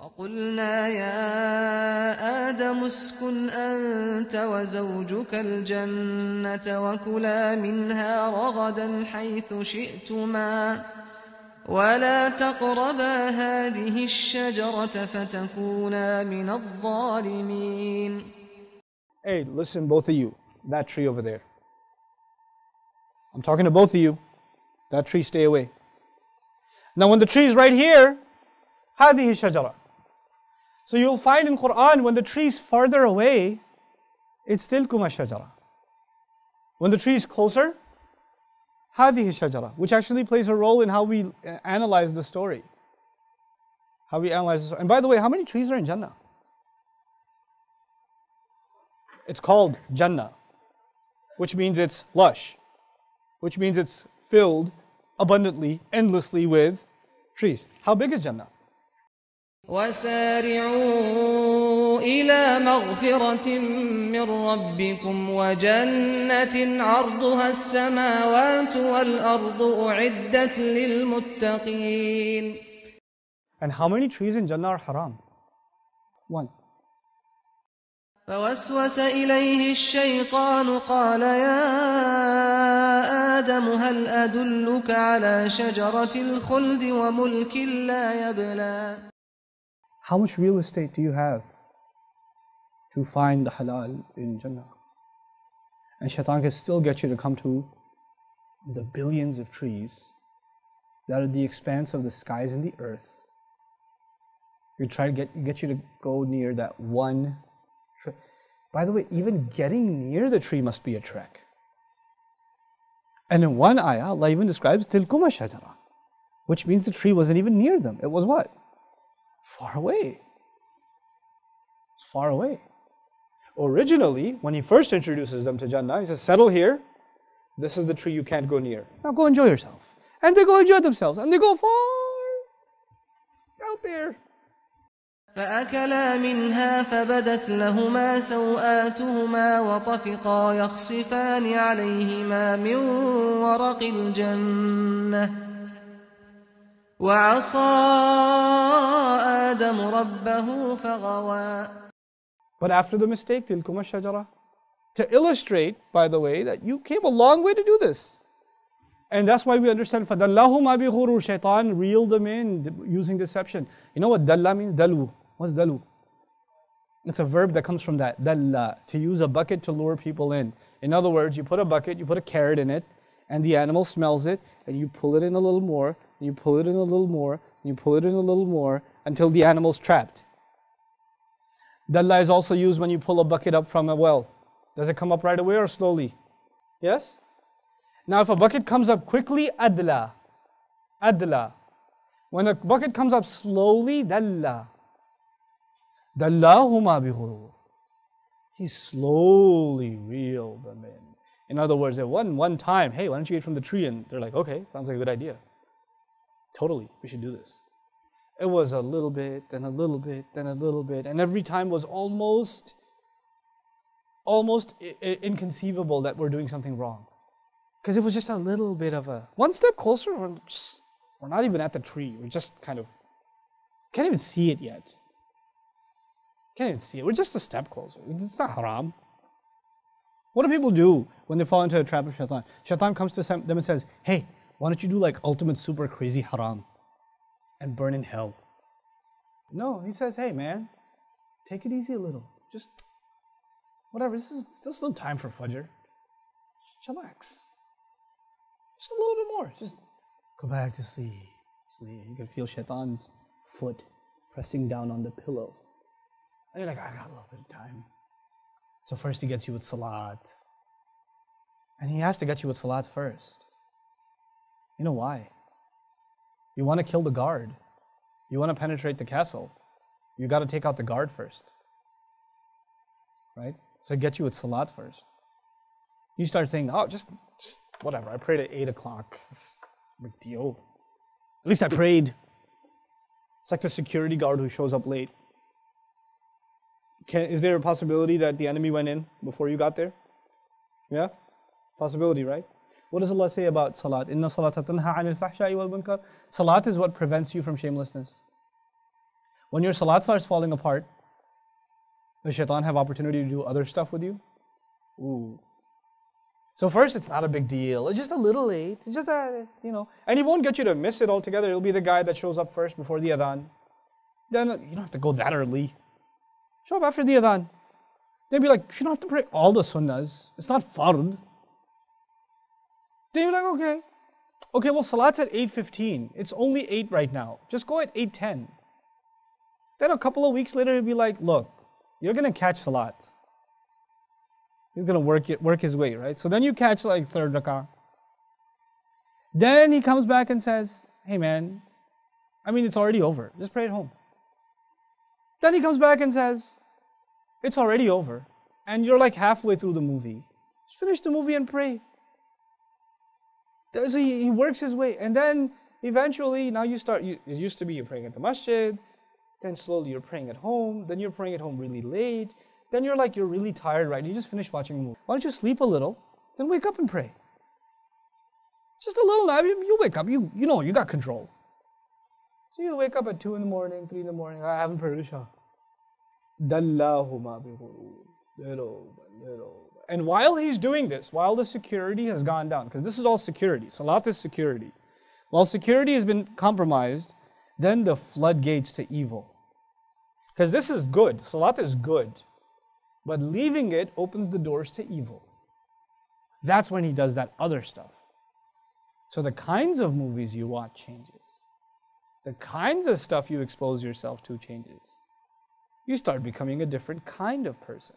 وقلنا يا آدم اسكن أنت وزوجك الجنة وكلا منها رغدا حيث شئتما ولا تقربا هذه الشجرة فتكونا من الظالمين. Hey, listen, both of you, that tree over there. I'm talking to both of you. That tree, stay away. Now when the tree is right here, هذه الشجرة. So you'll find in Quran, when the tree is farther away, it's tilkum ash-shajara. When the tree is closer, هذه الشجرة, which actually plays a role in how we analyze the story. How we analyze the story. And by the way, how many trees are in Jannah? It's called Jannah, which means it's lush, which means it's filled abundantly, endlessly with trees. How big is Jannah? وسارعوا إلى مغفرة من ربكم وجنة عرضها السماوات والأرض أعدت للمتقين. And how many trees in Jannah are haram? One. فوسوس إليه الشيطان قال يا آدم هل أدلك على شجرة الخلد وملك لا يبلى. How much real estate do you have to find the halal in Jannah? And shaitan can still get you to come to the billions of trees that are the expanse of the skies and the earth. You try to get you to go near that one tree. By the way, even getting near the tree must be a trek. And in one ayah, Allah even describes tilkum ash-shajara, which means the tree wasn't even near them. It was what? Far away. It's far away. Originally, when he first introduces them to Jannah, he says, settle here. This is the tree you can't go near. Now go enjoy yourself. And they go enjoy themselves. And they go far out there. فأكلا منها فبدت لهما سوآتهما وطفقا يخصفان عليهما من ورق الجنة وعصى آدم ربه فغوى. But after the mistake, tilkum ash-shajara, to illustrate, by the way, that you came a long way to do this. And that's why we understand فَدَلَّهُمَا بِغُرُورٍ. Shaitan reeled them in using deception. You know what dalla means? Dalu. What's dalu? It's a verb that comes from that. Dalla. To use a bucket to lure people in. In other words, you put a bucket, you put a carrot in it, and the animal smells it, and you pull it in a little more, and you pull it in a little more, and you pull it in a little more, until the animal's trapped. Dalla is also used when you pull a bucket up from a well. Does it come up right away or slowly? Yes? Now if a bucket comes up quickly, adla. Adla. When a bucket comes up slowly, dalla. Dallahuma bighurur. He slowly reeled them in. In other words, it wasn't one time, hey, why don't you eat from the tree? And they're like, okay, sounds like a good idea. Totally, we should do this. It was a little bit, then a little bit, then a little bit. And every time was almost inconceivable that we're doing something wrong. Because it was just a little bit of a, one step closer, we're not even at the tree. We're just kind of, can't even see it yet. Can't even see it. We're just a step closer. It's not haram. What do people do when they fall into a trap of shaitan? Shaitan comes to them and says, hey, why don't you do like ultimate super crazy haram and burn in hell? No, he says, hey man, take it easy a little. Just, whatever, this is still time for Fajr. Chillax. Just a little bit more. Just go back to sleep. You can feel shaitan's foot pressing down on the pillow. And you're like, I got a little bit of time. So first he gets you with salat. And he has to get you with salat first. You know why? You want to kill the guard. You want to penetrate the castle. You got to take out the guard first. Right? So get you with salat first. You start saying, oh, just whatever. I prayed at 8 o'clock. It's a big deal. At least I prayed. It's like the security guard who shows up late. Is there a possibility that the enemy went in before you got there? Yeah? Possibility, right? What does Allah say about salat? Inna salata tanha anil fahsha'i wal munkar. Salat is what prevents you from shamelessness. When your salat starts falling apart, does shaitan have opportunity to do other stuff with you? Ooh. So first, it's not a big deal. It's just a little late. It's just that, and he won't get you to miss it altogether. It'll be the guy that shows up first before the adhan. Then you don't have to go that early. Show up after the adhan. They'll be like, you don't have to pray all the sunnahs. It's not fard. Then you're like, okay. Okay, well, salat's at 8:15. It's only 8 right now. Just go at 8:10. Then a couple of weeks later, he'll be like, look, you're going to catch salat. He's going to work his way, right? So then you catch like third rakah. Then he comes back and says, hey man, it's already over. Just pray at home. Then he comes back and says, it's already over. And you're like halfway through the movie. Just finish the movie and pray. So he works his way. And then eventually, now it used to be you're praying at the masjid. Then slowly you're praying at home. Then you're praying at home really late. Then you're really tired, right? You just finished watching a movie. Why don't you sleep a little, then wake up and pray. Just a little nap, you wake up, you know you got control. So you wake up at 2 in the morning, 3 in the morning, I haven't prayed Isha. And while he's doing this, while the security has gone down, because this is all security, salat is security. While security has been compromised, then the floodgates to evil. Because this is good, salat is good. But leaving it opens the doors to evil. That's when he does that other stuff. So the kinds of movies you watch changes. The kinds of stuff you expose yourself to changes. You start becoming a different kind of person.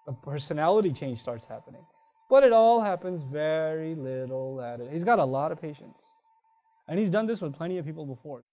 A personality change starts happening. But it all happens very little at it. He's got a lot of patience. And he's done this with plenty of people before.